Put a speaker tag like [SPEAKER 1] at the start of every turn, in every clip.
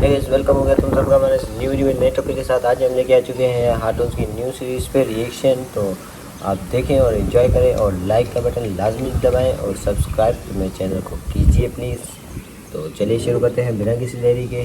[SPEAKER 1] Guys welcome हो गया तुम सबका हमारे न्यू वीडियो में नए टॉपिक के साथ। आज हम लेके आ चुके हैं हार्टून्स की न्यू सीरीज़ पे रिएक्शन। तो आप देखें और एंजॉय करें और लाइक का बटन लाजमी दबाएं और सब्सक्राइब मेरे चैनल को कीजिए प्लीज़। तो चलिए शुरू करते हैं बिना किसी देरी के।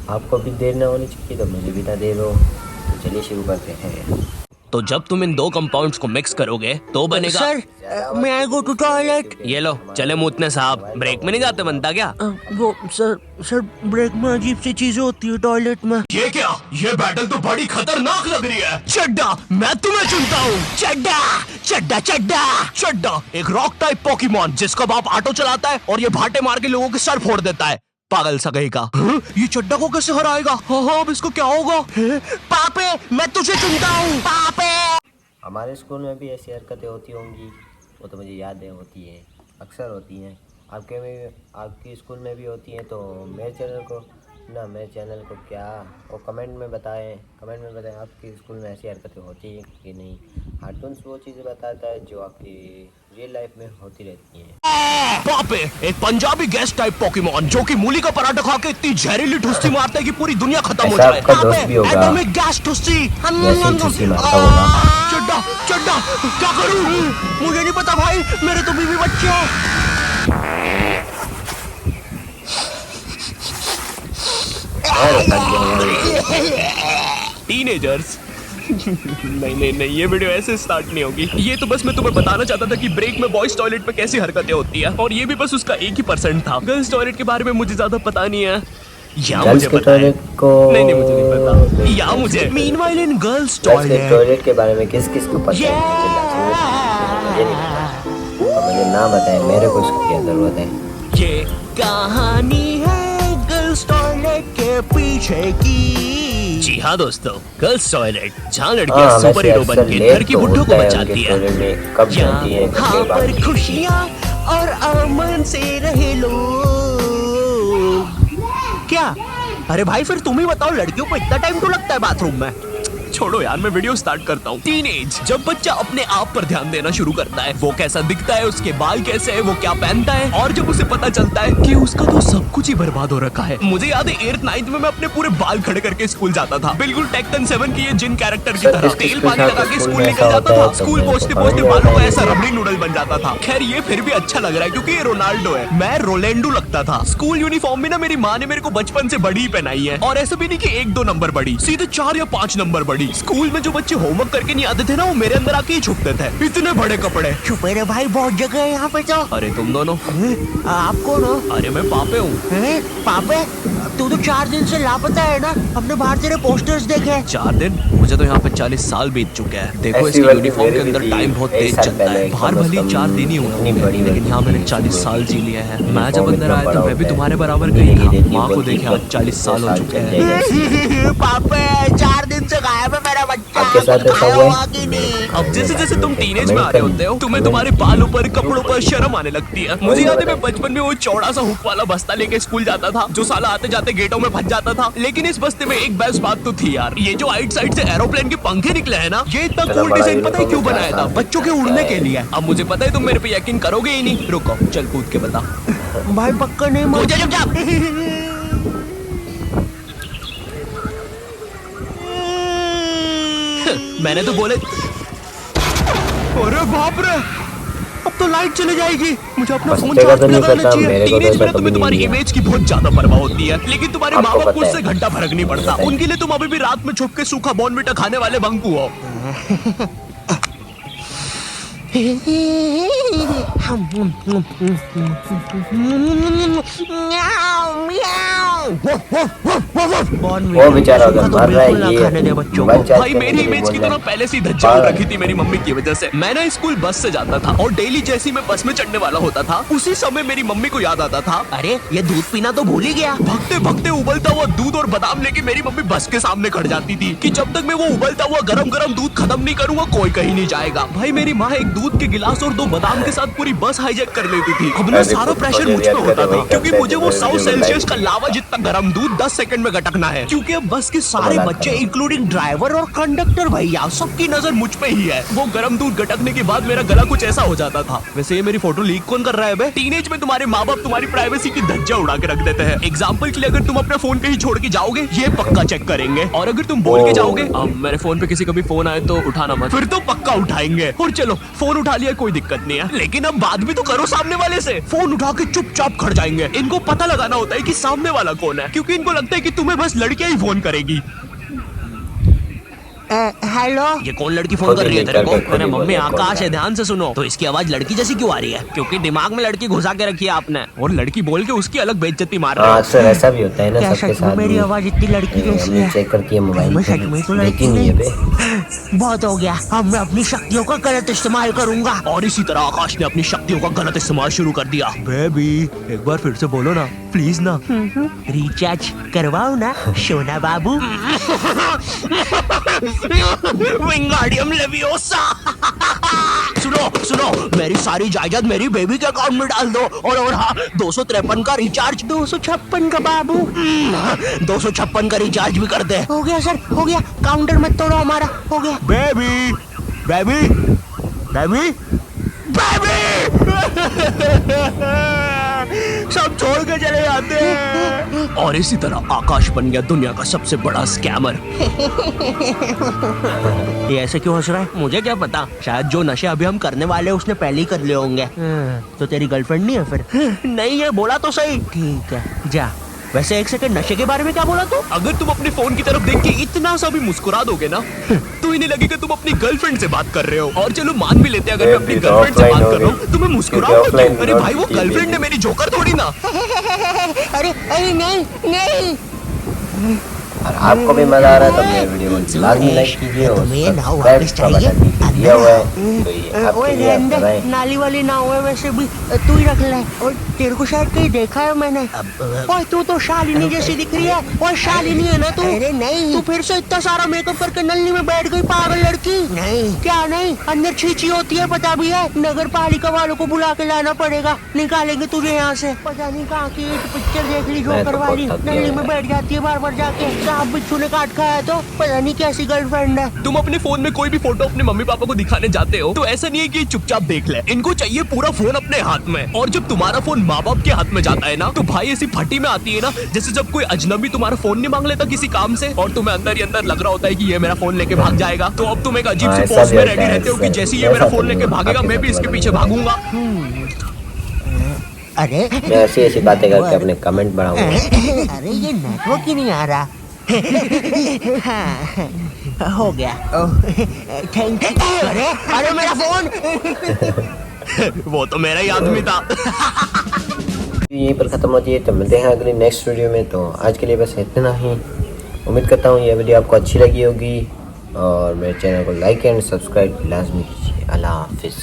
[SPEAKER 1] आपको भी देर ना होनी चाहिए तो मुझे भी ना देर हो। तो चलिए शुरू करते हैं।
[SPEAKER 2] तो जब तुम इन दो कंपाउंड्स को मिक्स करोगे तो बनेगा।
[SPEAKER 3] सर मैं आई गो टू टॉयलेट।
[SPEAKER 2] ये लो चले मूतने साहब, ब्रेक में नहीं जाते बनता क्या?
[SPEAKER 3] वो सर ब्रेक में अजीब सी चीजें होती है टॉयलेट में।
[SPEAKER 2] ये क्या? ये बैटल तो बड़ी खतरनाक लग रही है। चड्डा मैं तुम्हें चुनता हूँ। चड्डा चड्डा चड्डा चड्डा एक रॉक टाइप पोकेमॉन जिसका बाप ऑटो चलाता है और ये भाटे मार के लोगों के सर फोड़ देता है। पागल सगई का। ये चड्डा को कैसे हराएगा? हाँ अब इसको क्या होगा? पापे मैं तुझे चुनता हूँ। पापे
[SPEAKER 1] हमारे स्कूल में भी ऐसी हरकतें होती होंगी, वो तो मुझे याद है, होती हैं, अक्सर होती हैं। आपके स्कूल में भी होती हैं। तो मेरे चैनल को क्या वो कमेंट में बताएं आपके स्कूल में ऐसी हरकतें होती हैं कि नहीं। हार्टून्स वो चीज़ें बताता है जो आपकी रियल लाइफ में होती रहती हैं।
[SPEAKER 2] पापे एक पंजाबी गैस टाइप पोकेमॉन जो कि मूली का पराठा खा के इतनी जहरीली ठुस्सी मारता है कि पूरी दुनिया खत्म हो जाए।
[SPEAKER 1] आपका दोस्त भी होगा
[SPEAKER 2] एटॉमिक गैस ठुस्सी।
[SPEAKER 1] ठुस्सी मारता होगा।
[SPEAKER 2] चड्डा चड्डा क्या करूं? मुझे नहीं पता भाई, मेरे तो बीवी बच्चे हैं। टीनेजर्स नहीं ये वीडियो ऐसे स्टार्ट नहीं होगी। ये तो बस मैं तुम्हें बताना चाहता था कि ब्रेक में बॉयज टॉयलेट पे कैसी हरकतें होती है, और ये भी बस उसका 1% था। गर्ल्स टॉयलेट के बारे में मुझे ज्यादा पता नहीं है। या मुझे पता है नहीं मुझे नहीं पता। या मुझे मीनवाइल इन गर्ल्स
[SPEAKER 1] टॉयलेट के बारे में किस को पता है मुझे ना बताएं, मेरे को इसकी क्या जरूरत है।
[SPEAKER 2] ये कहानी है गर्ल्स टॉयलेट के पीछे की। जी हाँ दोस्तों, गर्ल्स टॉयलेट जहाँ लड़कियाँ सुपर हीरो बन के घर की बुड्ढों को बचाती है। यहाँ पर खुशियाँ और अमन से रहे लोग। क्या? अरे भाई फिर तुम ही बताओ, लड़कियों को इतना टाइम क्यों लगता है बाथरूम में? छोड़ो यार, मैं वीडियो स्टार्ट करता हूँ। टीनेज, जब बच्चा अपने आप पर ध्यान देना शुरू करता है, वो कैसा दिखता है, उसके बाल कैसे है, वो क्या पहनता है, और जब उसे पता चलता है कि उसका तो सब कुछ ही बर्बाद हो रखा है। मुझे याद है 8th 9th में मैं अपने पूरे बाल खड़े करके स्कूल जाता था, बिल्कुल टेक्टन 7 की ये जिन कैरेक्टर की तरह। तेल पानी लगा के स्कूल निकल जाता था। स्कूल पहुंचते पहुंचते बालों का ऐसा रबड़ी नूडल बन जाता था। खैर ये फिर भी अच्छा लग रहा है क्योंकि ये रोनाल्डो है, मैं रोलेंडो लगता था। स्कूल यूनिफॉर्म में ना मेरी माँ ने मेरे को बचपन से बड़ी पहनाई है, और ऐसा भी नहीं कि 1-2 नंबर बड़ी, सीधे 4 या 5 नंबर बड़ी। स्कूल में जो बच्चे होमवर्क करके नहीं आते थे ना, वो मेरे अंदर आके ही छुपते थे। इतने बड़े कपड़े।
[SPEAKER 3] छुपे रे भाई, बहुत जगह है यहाँ पे। तो
[SPEAKER 2] अरे तुम दोनों?
[SPEAKER 3] आप कौन हो?
[SPEAKER 2] अरे मैं पापे हूँ।
[SPEAKER 3] पापे तू तो 4 दिन से लापता है ना, हमने बाहर तेरे पोस्टर्स देखे।
[SPEAKER 2] 4 दिन? मुझे तो यहाँ पे 40 साल बीत चुके हैं। देखो इसकी यूनिफॉर्म के अंदर टाइम बहुत तेज चलता है। बाहर भले 4 दिन ही हुए, लेकिन यहाँ मैंने 40 साल जी लिए हैं। मैं जब अंदर आया तो मैं भी तुम्हारे बराबर कहीं था। माँ को देखे आज 40 साल हो चुके हैं।
[SPEAKER 3] पापे 4 दिन से गायब है मेरा बच्चा।
[SPEAKER 2] अब जैसे जैसे तुम टीनेज में आ रहे होते हो, तुम्हें तुम्हारे बालों पर, कपड़ों पर शर्म आने लगती है। मुझे याद है मैं बचपन में वो चौड़ा सा हुक वाला बस्ता लेके स्कूल जाता था, जो साला आते जाते गेटों में फंस जाता था। लेकिन इस बस्ते में एक बेस्ट बात तो थी यार, ये जो आइट साइड से एरोप्लेन के पंखे निकले हैं ना, ये इतना कूल डिजाइन पता है क्यों बनाया था? बच्चों के उड़ने के लिए। अब मुझे पता है तुम मेरे पे यकीन करोगे ही नहीं। रुको चल कूद के बता।
[SPEAKER 3] भाई पक्का नहीं
[SPEAKER 2] मैंने तो बोले। अरे बाप रे, अब तो लाइट चली जाएगी। मुझे अपना फोन चार्ज में लगाना चाहिए। टीनेज में तुम्हें तुम्हारी इमेज की बहुत ज्यादा परवाह होती है, लेकिन तुम्हारे माँ बाप को उससे घंटा फर्क नहीं पड़ता। उनके लिए तुम अभी भी रात में छुप के सूखा बॉर्नविटा खाने वाले बंकू हो।
[SPEAKER 1] वो बेचारा उधर मर रहा है। ये
[SPEAKER 2] भाई मेरी इमेज की तो ना पहले से ही धज्जियां रखी थी मेरी मम्मी की वजह से। मैं ना स्कूल बस से जाता था, और डेली जैसे ही मैं बस में चढ़ने वाला होता था, उसी समय मेरी मम्मी को याद आता था,
[SPEAKER 3] अरे ये दूध पीना तो भूल ही गया।
[SPEAKER 2] भगते भगते उबलता हुआ दूध और बादाम लेके मेरी मम्मी बस के सामने खड़ जाती थी कि जब तक मैं वो उबलता हुआ गरम गरम दूध खत्म नहीं करूंगा कोई कहीं नहीं जाएगा। भाई मेरी माँ एक दूध के गिलास और 2 बादाम के साथ पूरी बस हाईजैक कर लेती थी। अब ना
[SPEAKER 1] अरे
[SPEAKER 2] सारा
[SPEAKER 1] खुद
[SPEAKER 2] प्रेशर
[SPEAKER 1] मुझे
[SPEAKER 2] मुझ
[SPEAKER 1] याद
[SPEAKER 2] पे होता
[SPEAKER 1] करे,
[SPEAKER 2] था
[SPEAKER 1] वही
[SPEAKER 2] क्योंकि
[SPEAKER 1] करते
[SPEAKER 2] मुझे
[SPEAKER 1] थे,
[SPEAKER 2] वो
[SPEAKER 1] मेरे
[SPEAKER 2] 100
[SPEAKER 1] वीडियो
[SPEAKER 2] सेल्सियस
[SPEAKER 1] लाइव।
[SPEAKER 2] का लावा जितना गर्म दूध 10 सेकंड में गटकना है, क्योंकि अब बस के सारे
[SPEAKER 1] बड़ा
[SPEAKER 2] बच्चे
[SPEAKER 1] खराब।
[SPEAKER 2] इंक्लूडिंग ड्राइवर और कंडक्टर भैया सबकी नजर मुझ पे ही है। वो गर्म दूध गटकने के बाद मेरा गला कुछ ऐसा हो जाता था। वैसे ये मेरी फोटो लीक कौन कर रहा है बे? टीनेज में तुम्हारे माँ बाप तुम्हारी प्राइवेसी की धज्जियां उड़ा के रख देते हैं। एग्जाम्पल के लिए अगर तुम अपने फोन कहीं छोड़ के जाओगे ये पक्का चेक करेंगे, और अगर तुम बोल के जाओगे अब मेरे फोन पे किसी का भी फोन आए तो उठाना मत, फिर तो पक्का उठाएंगे। और चलो फोन उठा लिया कोई दिक्कत नहीं है, लेकिन अब बात भी तो करो सामने वाले से। फोन उठा के चुपचाप खड़ जाएंगे। इनको पता लगाना होता है कि सामने वाला कौन है, क्योंकि इनको लगता है कि तुम्हें बस लड़कियां ही फोन करेगी।
[SPEAKER 3] हेलो।
[SPEAKER 2] ये कौन लड़की फोन
[SPEAKER 1] खुद
[SPEAKER 2] कर
[SPEAKER 1] ही
[SPEAKER 2] रही है
[SPEAKER 1] निकल
[SPEAKER 2] तेरे को?
[SPEAKER 1] के खुद
[SPEAKER 2] मैंने
[SPEAKER 1] ही
[SPEAKER 2] मम्मी
[SPEAKER 1] बोले,
[SPEAKER 2] आकाश
[SPEAKER 1] कौन
[SPEAKER 2] है, ध्यान से सुनो। तो इसकी आवाज लड़की जैसी क्यों आ रही है? क्योंकि दिमाग में लड़की घुसा के रखी है आपने, और लड़की बोल के उसकी अलग बेइज्जती मार रहे
[SPEAKER 1] हाँ,
[SPEAKER 2] हो।
[SPEAKER 1] अक्सर ऐसा भी होता है ना
[SPEAKER 3] क्या
[SPEAKER 1] सबके
[SPEAKER 3] सच में
[SPEAKER 1] साथ
[SPEAKER 3] मेरी
[SPEAKER 1] भी।
[SPEAKER 3] आवाज इतनी लड़की जैसी
[SPEAKER 1] हमने
[SPEAKER 3] है?
[SPEAKER 1] चेक करती है मोबाइल
[SPEAKER 3] मैं
[SPEAKER 1] पे,
[SPEAKER 3] सच में तो
[SPEAKER 1] लेकिन
[SPEAKER 3] लड़की
[SPEAKER 1] नहीं है
[SPEAKER 3] नहीं।
[SPEAKER 1] बे।
[SPEAKER 3] बहुत हो गया, अब मैं अपनी शक्तियों का गलत इस्तेमाल करूंगा।
[SPEAKER 2] और इसी तरह आकाश ने अपनी शक्तियों का गलत इस्तेमाल शुरू कर दिया। बेबी एक बार फिर से बोलो ना प्लीज ना।
[SPEAKER 3] रिचार्ज करवाओ ना सोना बाबू।
[SPEAKER 2] विंगाडियम लेवियोसा। सुनो सुनो, मेरी सारी जायदाद मेरी बेबी के अकाउंट में डाल दो, और हाँ 253 का रिचार्ज।
[SPEAKER 3] 256 का बाबू।
[SPEAKER 2] 256 का रिचार्ज भी कर दे।
[SPEAKER 3] हो गया सर, हो गया। काउंटर मत तोड़ो हमारा, हो गया।
[SPEAKER 2] बेबी बेबी बेबी सब छोड़ के चले जाते हैं। और इसी तरह आकाश बन गया दुनिया का सबसे बड़ा स्कैमर।
[SPEAKER 3] ये ऐसे क्यों हंस रहा है?
[SPEAKER 2] मुझे क्या पता, शायद जो नशे अभी हम करने वाले हैं उसने पहले ही कर लिए होंगे।
[SPEAKER 3] तो तेरी गर्लफ्रेंड नहीं है फिर?
[SPEAKER 2] नहीं है, बोला तो सही।
[SPEAKER 3] ठीक है जा। वैसे एक सेकंड, नशे के बारे में क्या बोला तू?
[SPEAKER 2] अगर तुम अपने फोन की तरफ देख के इतना सा भी मुस्कुरा दोगे ना तो इन्हें लगेगा तुम अपनी गर्लफ्रेंड से बात कर रहे हो। और चलो मान भी लेते हैं अगर मैं अपनी
[SPEAKER 1] तो
[SPEAKER 2] गर्लफ्रेंड से
[SPEAKER 1] offline
[SPEAKER 2] बात कर रहा
[SPEAKER 1] होगी।
[SPEAKER 2] हूँ, तुम्हें मुस्कुराओगे
[SPEAKER 1] क्योंकि
[SPEAKER 2] क्यों?
[SPEAKER 1] offline
[SPEAKER 2] अरे भाई वो
[SPEAKER 1] होगी।
[SPEAKER 2] गर्लफ्रेंड है मेरी, जोकर थोड़ी ना।
[SPEAKER 3] अरे अरे नहीं नहीं।
[SPEAKER 1] और आपको भी मजा आ रहा है तो मेरे वीडियो को लाजमी लाइक कीजिए और
[SPEAKER 3] तुम्हें ये नाव
[SPEAKER 1] सब्सक्राइब
[SPEAKER 3] वापस
[SPEAKER 1] का
[SPEAKER 3] चाहिए?
[SPEAKER 1] बटन दिया हुआ है, तो ये आपके
[SPEAKER 3] ओए
[SPEAKER 1] लिए आप
[SPEAKER 3] रहने दे,
[SPEAKER 1] दबाएं।
[SPEAKER 3] नाली वाली नाव है वैसे भी, तू ही रख ले। और तेरे को शायद कहीं देखा है मैंने। ओए तू तो शालिनी जैसी दिख रही है। ओए शालिनी है ना तू? अरे नहीं। तू फिर से इतना सारा मेकअप करके नल्ली में बैठ गई पागल लड़की। नहीं। क्या नहीं? अंदर छींची होती है पता भी है। नगर पालिका वालों को बुला के लाना पड़ेगा, निकालेंगे तुझे यहाँ से। पता नहीं कहाँ की पिक्चर देख ली
[SPEAKER 1] मैं
[SPEAKER 3] जोकर
[SPEAKER 1] तो
[SPEAKER 3] वाली,
[SPEAKER 1] बहुत थक गया
[SPEAKER 3] नल्ली
[SPEAKER 1] हूँ
[SPEAKER 3] में
[SPEAKER 1] यार।
[SPEAKER 3] बैठ जाती है बार बार जाके। सांप बिच्छू ने काट खाया तो पता नहीं कैसी गर्लफ्रेंड है।
[SPEAKER 2] तुम अपने फोन में कोई भी फोटो अपने मम्मी पापा को दिखाने जाते हो तो ऐसा नहीं है कि चुपचाप देख ले, इनको चाहिए पूरा फोन अपने हाथ में। और जब तुम्हारा फोन माँ बाप के हाथ में जाता है ना तो भाई ऐसी फटी में आती है ना, जैसे जब कोई अजनबी तुम्हारा फोन नहीं मांग लेता किसी काम से और तुम्हें अंदर ही अंदर लग रहा होता है कि ये मेरा फोन लेके भाग जाएगा। तो अब तुम एक अजीब
[SPEAKER 1] हाँ,
[SPEAKER 2] सी
[SPEAKER 1] ऐसा
[SPEAKER 2] पोज
[SPEAKER 1] भी
[SPEAKER 2] में
[SPEAKER 1] होता
[SPEAKER 2] रेडी
[SPEAKER 1] है,
[SPEAKER 2] रहते हो कि
[SPEAKER 1] ऐसा-
[SPEAKER 2] जैसे ही ये मेरा
[SPEAKER 1] ऐसा
[SPEAKER 2] फोन
[SPEAKER 1] तो
[SPEAKER 2] लेके
[SPEAKER 1] नहीं
[SPEAKER 2] भागेगा
[SPEAKER 1] होता,
[SPEAKER 2] मैं भी इसके
[SPEAKER 1] आपके
[SPEAKER 2] पीछे
[SPEAKER 1] साथ
[SPEAKER 2] भागूंगा।
[SPEAKER 3] अरे
[SPEAKER 1] मैं ऐसी ऐसी बातें करके अपने कमेंट बढ़ाऊंगा।
[SPEAKER 3] अरे ये नेटवर्क ही नहीं आ रहा। हाँ, हो गया। Thank you. अरे अरे मेरा फोन।
[SPEAKER 2] वो तो मेरा ही आदमी था।
[SPEAKER 1] यहीं पर ख़त्म होती है, तो मिलते हैं अगली नेक्स्ट वीडियो में। तो आज के लिए बस इतना ही। उम्मीद करता हूँ ये वीडियो आपको अच्छी लगी होगी और मेरे चैनल को लाइक एंड सब्सक्राइब लाजमी कीजिए। अल्लाह हाफिज़।